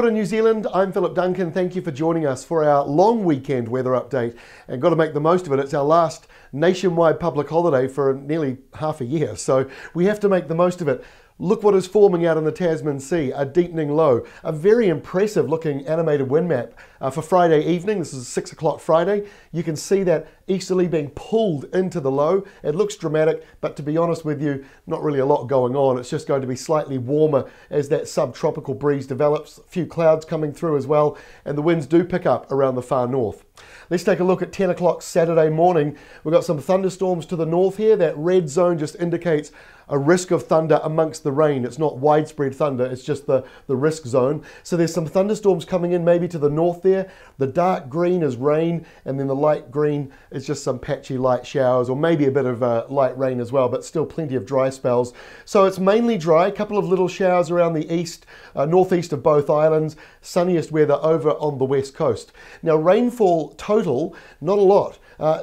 Kia ora, New Zealand. I'm Philip Duncan. Thank you for joining us for our long weekend weather update. And got to make the most of it. It's our last nationwide public holiday for nearly half a year. So we have to make the most of it. Look what is forming out in the Tasman Sea, a deepening low. A very impressive looking animated wind map for Friday evening. This is 6 o'clock Friday. You can see that easterly being pulled into the low. It looks dramatic, but to be honest with you, not really a lot going on. It's just going to be slightly warmer as that subtropical breeze develops. A few clouds coming through as well, and the winds do pick up around the far north. Let's take a look at 10 o'clock Saturday morning. We've got some thunderstorms to the north here. That red zone just indicates a risk of thunder amongst the rain. It's not widespread thunder, it's just the risk zone. So there's some thunderstorms coming in maybe to the north there. The dark green is rain, and then the light green is just some patchy light showers, or maybe a bit of light rain as well, but still plenty of dry spells. So it's mainly dry, a couple of little showers around the east, northeast of both islands, sunniest weather over on the west coast. Now rainfall total, not a lot.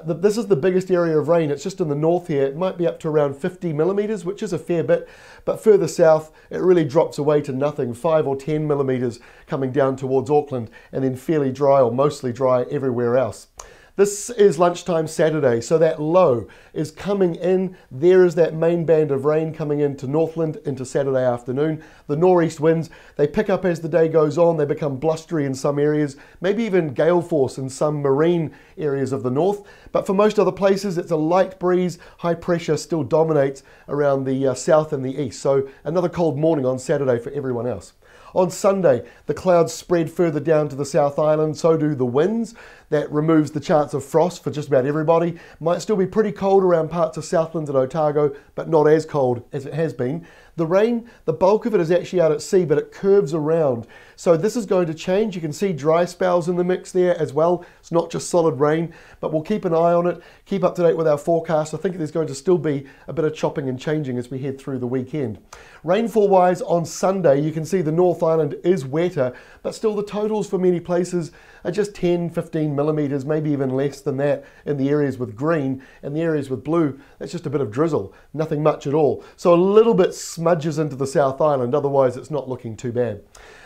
This is the biggest area of rain. It's just in the north here. It might be up to around 50 millimetres, which is a fair bit, but further south it really drops away to nothing, 5 or 10 millimetres coming down towards Auckland, and then fairly dry or mostly dry everywhere else. This is lunchtime Saturday, so that low is coming in. There is that main band of rain coming into Northland into Saturday afternoon. The northeast winds, they pick up as the day goes on. They become blustery in some areas, maybe even gale force in some marine areas of the north. But for most other places, it's a light breeze. High pressure still dominates around the south and the east. So another cold morning on Saturday for everyone else. On Sunday, the clouds spread further down to the South Island, so do the winds. That removes the chance of frost for just about everybody. Might still be pretty cold around parts of Southland and Otago, but not as cold as it has been. The rain, the bulk of it is actually out at sea, but it curves around. So this is going to change. You can see dry spells in the mix there as well. It's not just solid rain, but we'll keep an eye on it, keep up to date with our forecast. I think there's going to still be a bit of chopping and changing as we head through the weekend. Rainfall-wise on Sunday, you can see the North Island is wetter, but still the totals for many places are just 10, 15 millimetres, maybe even less than that in the areas with green, and the areas with blue, that's just a bit of drizzle, nothing much at all. So a little bit smudges into the South Island, otherwise it's not looking too bad.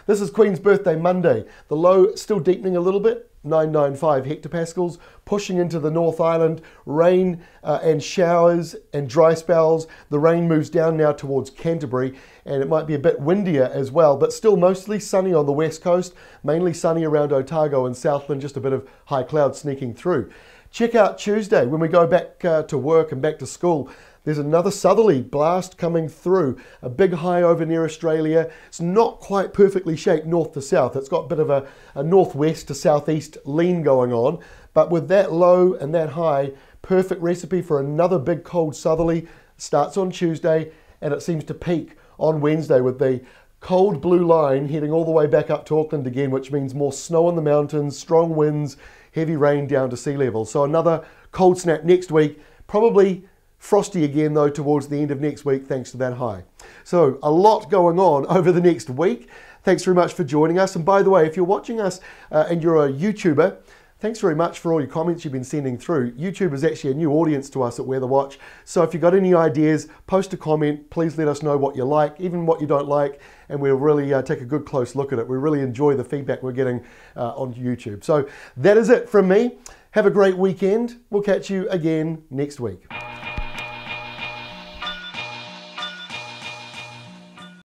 This is Queen's Birthday Monday. The low still deepening a little bit, 995 hectopascals, pushing into the North Island, rain and showers and dry spells. The rain moves down now towards Canterbury, and it might be a bit windier as well, but still mostly sunny on the west coast, mainly sunny around Otago and Southland, just a bit of high cloud sneaking through. Check out Tuesday when we go back to work and back to school. There's another southerly blast coming through, a big high over near Australia. It's not quite perfectly shaped north to south. It's got a bit of a northwest to southeast lean going on, but with that low and that high, perfect recipe for another big cold southerly. Starts on Tuesday, and it seems to peak on Wednesday with the cold blue line heading all the way back up to Auckland again, which means more snow on the mountains, strong winds, heavy rain down to sea level. So another cold snap next week, probably frosty again though towards the end of next week thanks to that high. So a lot going on over the next week. Thanks very much for joining us. And by the way, if you're watching us and you're a YouTuber, thanks very much for all your comments you've been sending through. YouTube is actually a new audience to us at Weather Watch. So if you've got any ideas, post a comment. Please let us know what you like, even what you don't like, and we'll really take a good close look at it. We really enjoy the feedback we're getting on YouTube. So that is it from me. Have a great weekend. We'll catch you again next week.